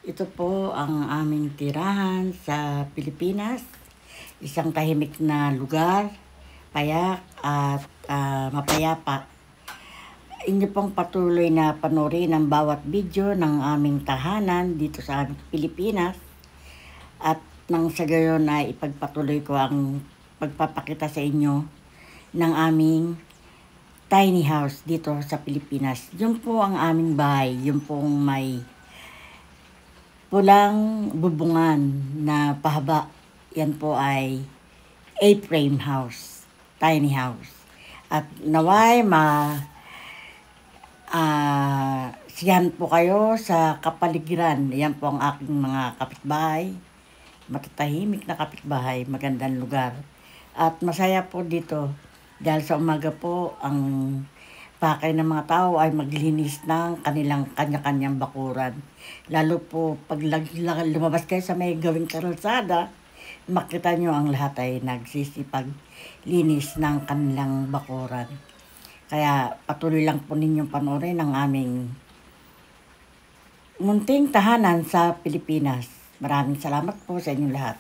Ito po ang aming tirahan sa Pilipinas. Isang tahimik na lugar, payak at mapayapa. Inyo pong patuloy na panoorin ang bawat video ng aming tahanan dito sa Pilipinas. At nang sa gayon ay ipagpatuloy ko ang pagpapakita sa inyo ng aming tiny house dito sa Pilipinas. Yun po ang aming bahay. Yun pong may pulang bubungan na pahaba. Yan po ay A-frame house, tiny house. At naway siyan po kayo sa kapaligiran. Yan po ang aking mga kapitbahay. Matatahimik na kapitbahay, magandang lugar. At masaya po dito dahil sa umaga po ang pakay ng mga tao ay maglinis ng kanilang kanya-kanyang bakuran. Lalo po pag lumabas kayo sa may gawing kalsada, makita nyo ang lahat ay nagsisipag linis ng kanilang bakuran. Kaya patuloy lang po ninyong panoorin ang aming munting tahanan sa Pilipinas. Maraming salamat po sa inyong lahat.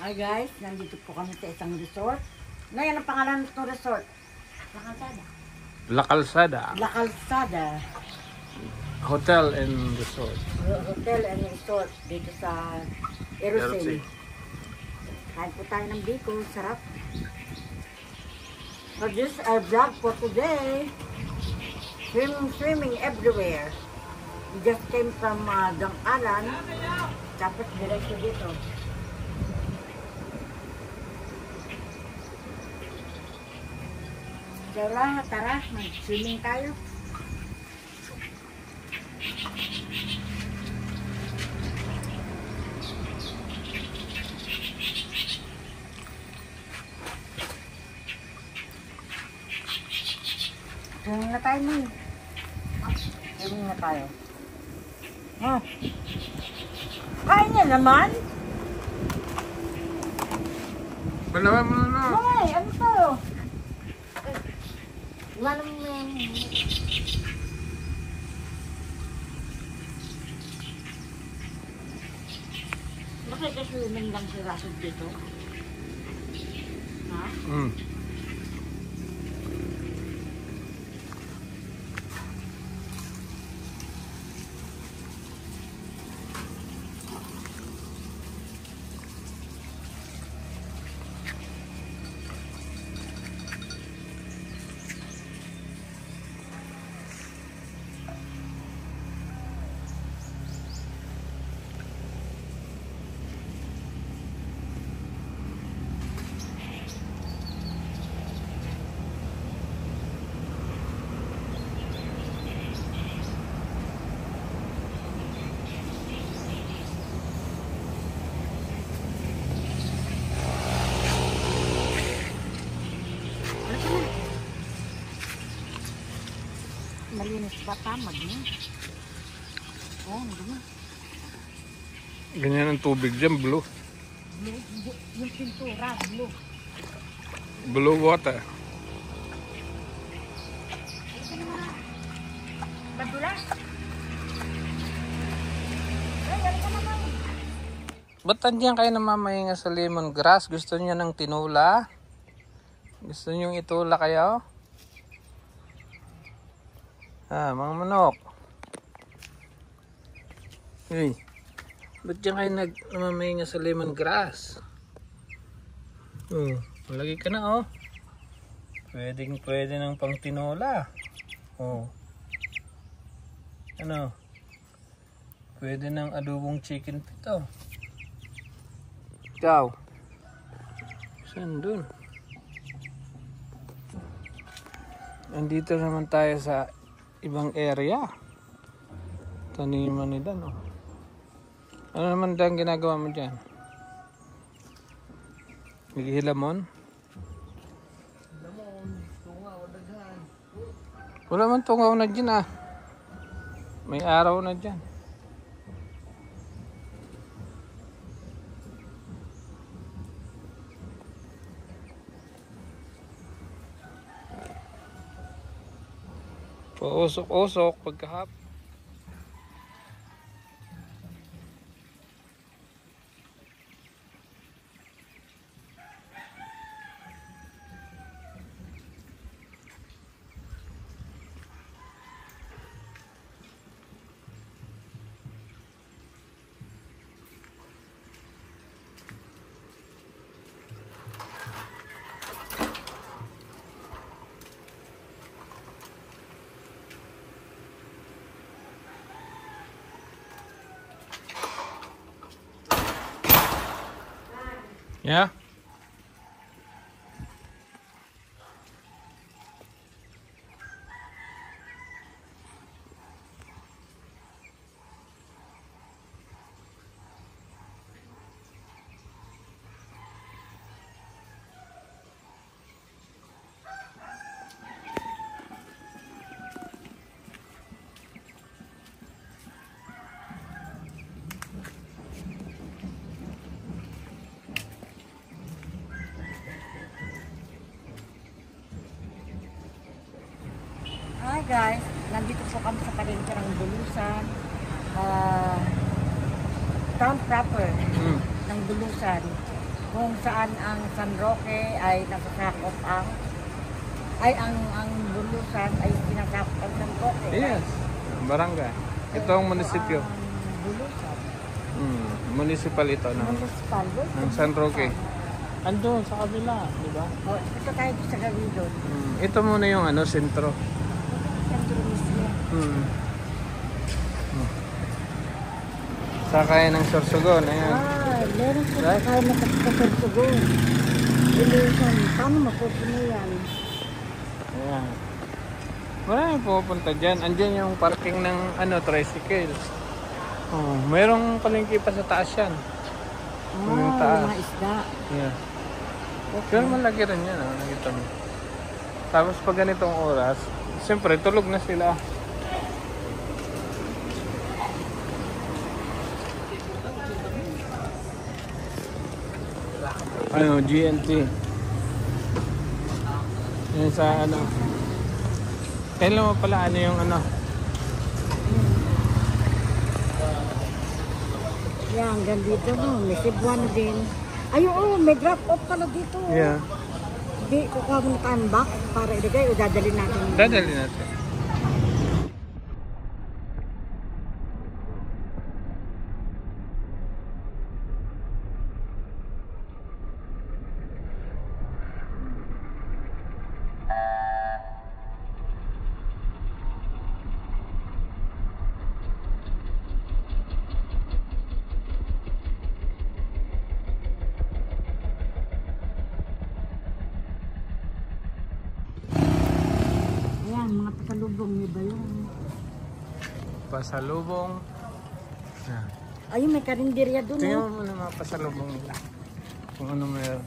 Hi guys, nandito po kami sa isang resort. Ngayon ang pangalan ng resort? La Calzada. La Calzada. La Calzada. Hotel and resort. Hotel and resort dito sa Erosel. Kain po tayo ng biko, sarap. So this is our vlog for today. Swimming everywhere. We just came from Dangkalan. Tapos diretso dito. Tara, mag-swimming tayo. Swimming na tayo nun. Swimming na tayo. Ha? Kain na naman? Balawan mo na. Ay, ano to? Iwanan mo yan. Bakit kasi swimming lang si Rasul dito? Ha? Mm. Malinis ba? Tamad niya. Oo, ano. Ganyan ang tubig dyan, blue. Yung pintura, blue. Blue water. Madulas. Ay, wala ka naman. Ba't nandiyan kayo namamahinga sa lemongrass? Gusto niyo ng tinula? Gusto niyo itula kayo? Mga manok. Hey, ba't dyan kayo namamahinga sa lemongrass? Malagi ka na, oh. Pwede ng pang tinola. Ano? Pwede ng adobong chicken pito. Ikaw. Saan dun? Andito naman tayo sa ibang area. Taniman nila, no? Ano naman dyan ginagawa mo dyan? Naghihilamon? Wala man tungaw na dyan, ah. May araw na dyan. Pausok-usok pagkahap. Yeah? Hi guys, nandito po kami sa palengke ng Bulusan. Town proper ng Bulusan. Kung saan ang San Roque ay nasasakop ang Bulusan ay sinasakop ang San Roque. Yes. Barangay. Ito ang munisipyo. Bulusan. Municipal ito, no? Municipal. Ng San Roque. Andun sa kabila, di ba? Oh, ito tayo sa gawin doon. Ito muna yung sentro. Sentro mismo. Sakay ng Sorsogon, ayan. Meron sila kaya nakapagpapagsugon. Bulusan. Paano mapupuno yan? Ayan. Maraming pupunta dyan. Andyan yung parking ng tricycle. Mayroong palengke pa sa taas yan. Yung taas. Mga isda. Yeah. Okay. Pero malaki rin yan, nakita mo. Tapos pag ganitong oras, siyempre tulog na sila. ano, GNT. Yan sa ano. Kailan mo pala ano yung ano? Yan, hanggang dito no. May Cebuano din. Ay, oo, may drop off pala dito. Yeah. Hindi, kukuha mo na tayong box para ilagay o dadalhin natin. Dadali natin. Ayan, mga pasalubong niyo ba yun? Pasalubong. Yan. Ayun, may karinderya doon. Tingnan Oh. mo muna mga pasalubong nila. Kung ano meron.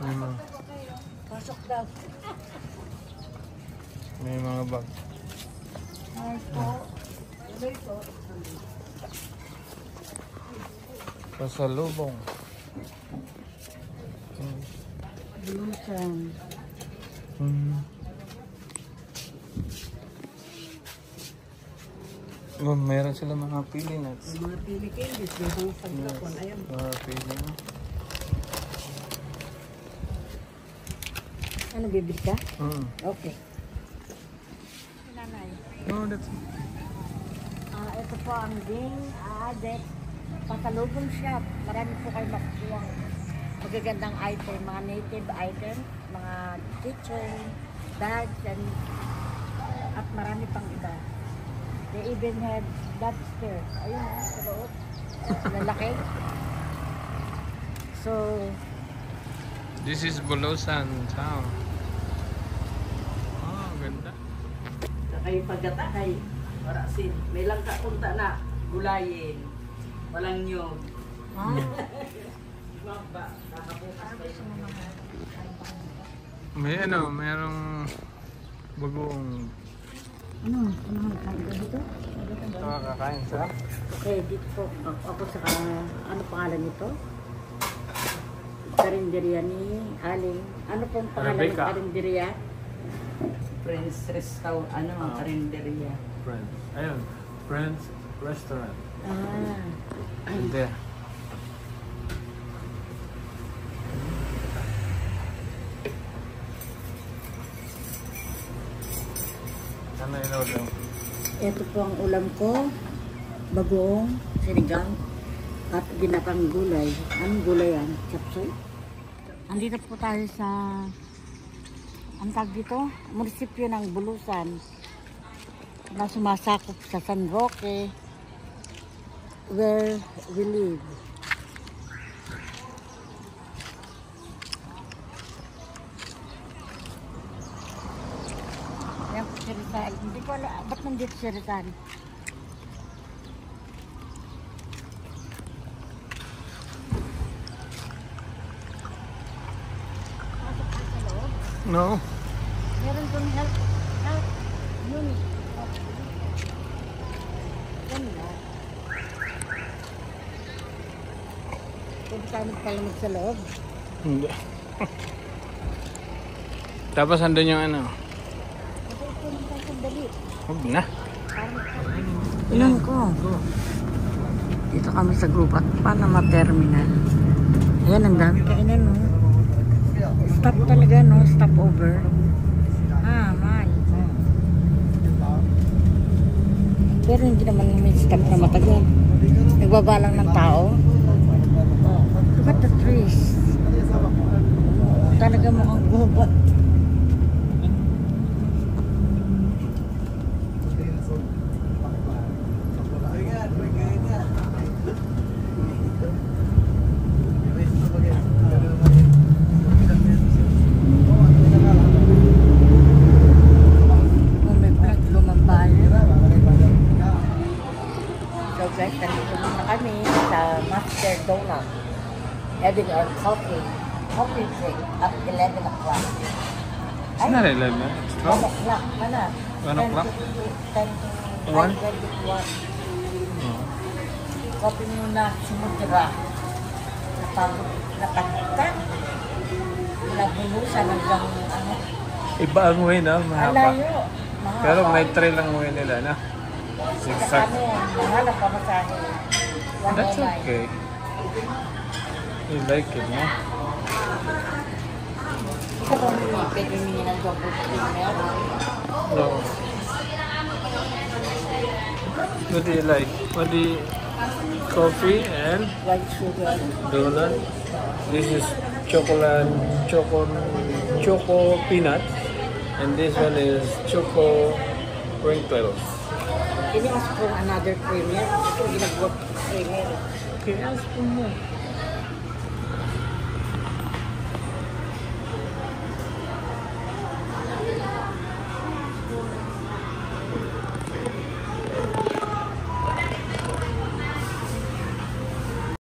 May mga, Pasok daw. may mga bag. Ay, po. Ito. Pasalubong. Bulusan. Oh, meron sila mga pili nuts. Mga pili candies, yung pagkakon. Ayan. Mga pili na. Ano, bibig ka? Okay. Nanay. Oh, that's Ito po ang Ding Adet Pasalubong Shop. Marami po kayo makukuha. Magagandang item, mga native items, mga kitchen, bags, and at marami pang iba. They even had lobster. Ayun sa loob. Lalaki. So, this is Bulusan Town. Oh, ganda. Kay pagkatakay, parasin. May lang kapunta na, gulayin. Walang nyog. Mamba, nakabukas pa yun. May ano, merong bagoong. ano ang kain ka dito? Ito kakain sa? Okay, dito po. Ako sa, ano pangalan nito? Karinderya ni Aling. Ano pong pangalan ng Rebecca. karinderya? Friends Restaurant, ano, karinderya. Friends. Ayun, Friends Restaurant. Ah, Hindi. Ano yung order? ito po ang ulam ko. Bagoong, sinigang, at ginatang gulay. Anong gulay yan? Chapsoy? Andito po tayo sa, ang tag dito, munisipyo ng Bulusan na sumasakop sa San Roque where we live. Ayan po si Rizal. Hindi ko alam, ba't nandito si Rizal? Pasok ka sa loob. No. Meron kong health unit. Ganda. Pwede tayo magpalamig sa loob. Hindi. Tapos andun yung ano. Kasi ito yung tayo sandali. Huwag na. Ilan ko? Dito kami sa Group at Panama Terminal. Ayan, ang dami kainan, no? Stop talaga, no? Stop over. Ah, mahal. Pero hindi naman may stop na matagal. Nagbaba lang ng tao. Oh, look at the trees. Talaga mukhang gubat. So guys, nandito na kami sa Master Donut. Having our coffee break at 11 o'clock. It's not 11. It's 1 12. o'clock. Mana? 1 o'clock? 10 to One? 5:21. Oh. Coffee muna si Mudra. pagod nakakita. Nabulusan hanggang ano. Iba ang way na, mahaba. Alayo. Pero may trail ang way nila, na? Sa Zigzag. ano, mahal ang pamasahe. That's okay. You like it, no? Ito ba may pwede mingi ng double creamer? No. What do you like? What do you... Coffee and White sugar. donut. This is choco peanut. And this one is choco sprinkles. Ini mas for another creamer. Ito ginagawa creamer. Okay, ask for more.